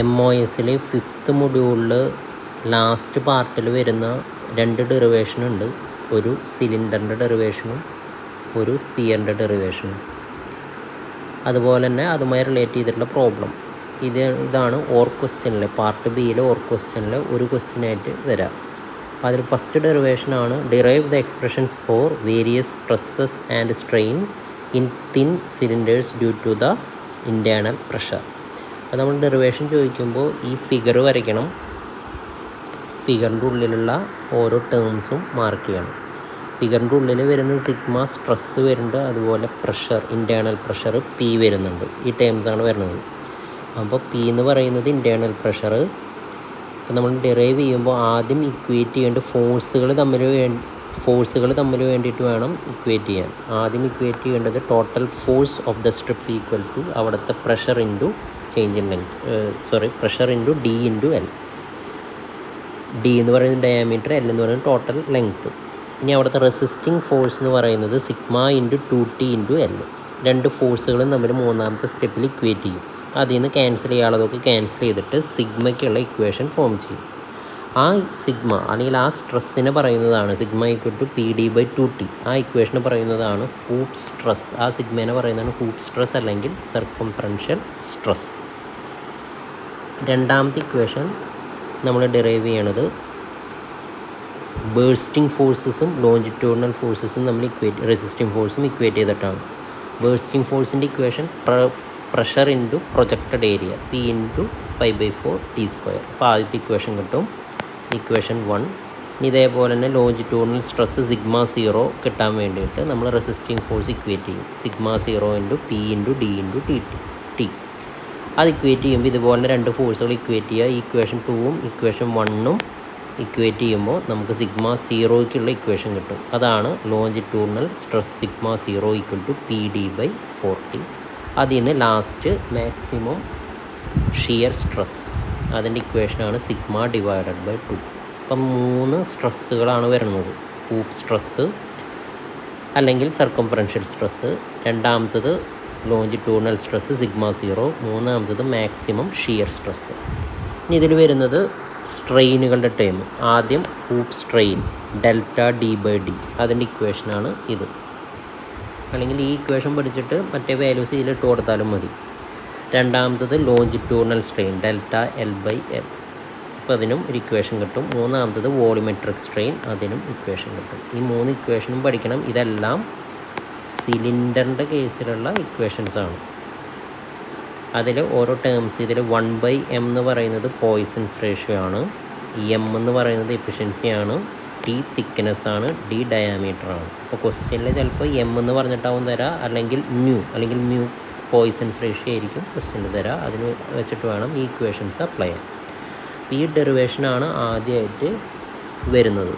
MOS fifth മൊഡ്യൂളിൽ last പാർട്ടിൽ വരുന്ന 2 ഡെറിവേഷനുണ്ട്. ഒരു സിലിണ്ടറിൻ്റെ ഡെറിവേഷനും ഒരു സ്ഫിയറിൻ്റെ ഡെറിവേഷനും. അതുപോലെ തന്നെ അതുമായി റിലേറ്റ് ചെയ്തിട്ടുള്ള പ്രോബ്ലം ഇതാണ് ഓർ ക്വസ്റ്റ്യനിൽ, പാർട്ട് ബിയിലെ ഓർ ക്വസ്റ്റ്യനിൽ ഒരു ക്വസ്റ്റ്യനായിട്ട് വരാം. അപ്പോൾ അതിൽ ഫസ്റ്റ് ഡെറിവേഷനാണ് derive the expressions for various stresses and strain in thin cylinders due to the internal pressure. അപ്പോൾ നമ്മൾ ഡെറിവേഷൻ ചോദിക്കുമ്പോൾ ഈ ഫിഗർ വരയ്ക്കണം, ഫിഗറിൻ്റെ ഉള്ളിലുള്ള ഓരോ ടേംസും മാർക്ക് ചെയ്യണം. ഫിഗറിൻ്റെ ഉള്ളിൽ വരുന്ന സിഗ്മ സ്ട്രെസ്സ് വരുന്നുണ്ട്, അതുപോലെ പ്രഷർ, ഇൻറ്റേർണൽ പ്രഷർ പി വരുന്നുണ്ട്. ഈ ടേംസാണ് വരുന്നത്. അപ്പോൾ പി എന്ന് പറയുന്നത് ഇൻറ്റേർണൽ പ്രഷർ. അപ്പോൾ നമ്മൾ ഡിറൈവ് ചെയ്യുമ്പോൾ ആദ്യം ഇക്വേറ്റ് ചെയ്യേണ്ട ഫോഴ്സുകൾ തമ്മിൽ വേണ്ടിയിട്ട് വേണം ഇക്വേറ്റ് ചെയ്യാൻ. ആദ്യം ഇക്വേറ്റ് ചെയ്യേണ്ടത് total force of the strip equal to അവിടുത്തെ pressure into change in length, pressure into D into L. D എന്ന് പറയുന്നത് ഡയാമീറ്റർ, എൽ എന്ന് പറയുന്നത് ടോട്ടൽ ലെങ്ത്ത്. ഇനി അവിടുത്തെ റെസിസ്റ്റിംഗ് ഫോഴ്സ് എന്ന് പറയുന്നത് sigma into 2T into L. രണ്ട് ഫോഴ്സുകളും തമ്മിൽ മൂന്നാമത്തെ സ്റ്റെപ്പിൽ ഇക്വേറ്റ് ചെയ്യും. അതിൽ നിന്ന് ക്യാൻസൽ ചെയ്യാനുള്ളതൊക്കെ ക്യാൻസൽ ചെയ്തിട്ട് സിഗ്മയ്ക്കുള്ള ഇക്വേഷൻ ഫോം ചെയ്യും. ആ സിഗ്മ അല്ലെങ്കിൽ ആ സ്ട്രെസ്സിനെ പറയുന്നതാണ് സിഗ്മ ഈക്വൽ ടു PD/2T. ആ ഇക്വേഷന് പറയുന്നതാണ് ഹൂപ്പ് സ്ട്രെസ്. ആ സിഗ്മേനെ പറയുന്നതാണ് ഹൂപ്പ് സ്ട്രെസ് അല്ലെങ്കിൽ സർക്കംഫറൻഷ്യൽ സ്ട്രെസ്. രണ്ടാമത്തെ ഇക്വേഷൻ നമ്മൾ ഡിറൈവ് ചെയ്യണത് ബേഴ്സ്റ്റിംഗ് ഫോഴ്സസും ലോഞ്ചിറ്റ്യൂഡിനൽ ഫോഴ്സസും നമ്മൾ റെസിസ്റ്റിംഗ് ഫോഴ്സും ഇക്വേറ്റ് ചെയ്തിട്ടാണ്. ബേഴ്സ്റ്റിംഗ് ഫോഴ്സിൻ്റെ equation pressure into projected area P into π/4T². അപ്പോൾ ആദ്യത്തെ ഇക്വേഷൻ കിട്ടും, ഇക്വേഷൻ 1. ഇതേപോലെ തന്നെ ലോഞ്ചിറ്റ്യൂഡിനൽ സ്ട്രെസ് സിഗ്മ 0 കിട്ടാൻ വേണ്ടിയിട്ട് നമ്മൾ റെസിസ്റ്റിംഗ് ഫോഴ്സ് ഇക്വേറ്റ് ചെയ്യും. Sigma 0 into P into D into T. അത് ഇക്വേറ്റ് ചെയ്യുമ്പോൾ ഇതുപോലെ രണ്ട് ഫോഴ്സുകൾ ഇക്വേറ്റ് ചെയ്യുക. ഇക്വേഷൻ 2ഉം ഇക്വേഷൻ 1ഉം ഇക്വേറ്റ് ചെയ്യുമ്പോൾ നമുക്ക് സിഗ്മ 0യ്ക്കുള്ള ഇക്വേഷൻ കിട്ടും. അതാണ് longitudinal stress sigma 0 equal to PD/4T. അതിൽ നിന്ന് ലാസ്റ്റ് മാക്സിമം ഷിയർ സ്ട്രെസ്, അതിൻ്റെ ഇക്വേഷനാണ് സിഗ്മ /2. അപ്പം 3 സ്ട്രെസ്സുകളാണ് വരുന്നത്. ഹൂപ്പ് സ്ട്രെസ്സ് അല്ലെങ്കിൽ സർക്കംഫറൻഷ്യൽ സ്ട്രെസ്സ്, രണ്ടാമത്തത് ലോഞ്ചിറ്റ്യൂഡിനൽ സ്ട്രെസ്സ് സിഗ്മ 0, മൂന്നാമത്തത് മാക്സിമം ഷിയർ സ്ട്രെസ്സ്. ഇനി ഇതിൽ വരുന്നത് സ്ട്രെയിനുകളുടെ ടേം. ആദ്യം ഹൂപ്പ് സ്ട്രെയിൻ ΔD/D, അതിൻ്റെ ഇക്വേഷനാണ് ഇത്. അല്ലെങ്കിൽ ഈ ഇക്വേഷൻ പഠിച്ചിട്ട് മറ്റേ വാല്യൂസ് ഇതിലിട്ട് കൊടുത്താലും മതി. രണ്ടാമത്തത് ലോഞ്ചിറ്റ്യൂഡിനൽ സ്ട്രെയിൻ ΔL/L, അപ്പോൾ അതിനും ഒരു ഇക്വേഷൻ കിട്ടും. മൂന്നാമത്തത് വോളിമെട്രിക് സ്ട്രെയിൻ, അതിനും ഇക്വേഷൻ കിട്ടും. ഈ 3 ഇക്വേഷനും പഠിക്കണം. ഇതെല്ലാം സിലിണ്ടറിൻ്റെ കേസിലുള്ള ഇക്വേഷൻസാണ്. അതിൽ ഓരോ ടേംസ്, ഇതിൽ 1/m എന്ന് പറയുന്നത് പോയ്സൺസ് റേഷ്യോ ആണ്, m എന്ന് പറയുന്നത് എഫിഷ്യൻസിയാണ്, T തിക്നെസ് ആണ്, D ഡയാമീറ്റർ ആണ്. അപ്പോൾ ക്വസ്റ്റ്യനിൽ ചിലപ്പോൾ m എന്ന് പറഞ്ഞിട്ടാവും തരാം, അല്ലെങ്കിൽ മ്യൂ പോയ്സൺസ് റേഷ്യോ ആയിരിക്കും ക്വസ്റ്റ്യനിൽ തരാം. അതിന് വെച്ചിട്ട് വേണം ഈ ഇക്വേഷൻസ് അപ്ലൈ ചെയ്യാൻ. അപ്പോൾ ഈ ഡെറിവേഷനാണ് ആദ്യമായിട്ട് വരുന്നത്.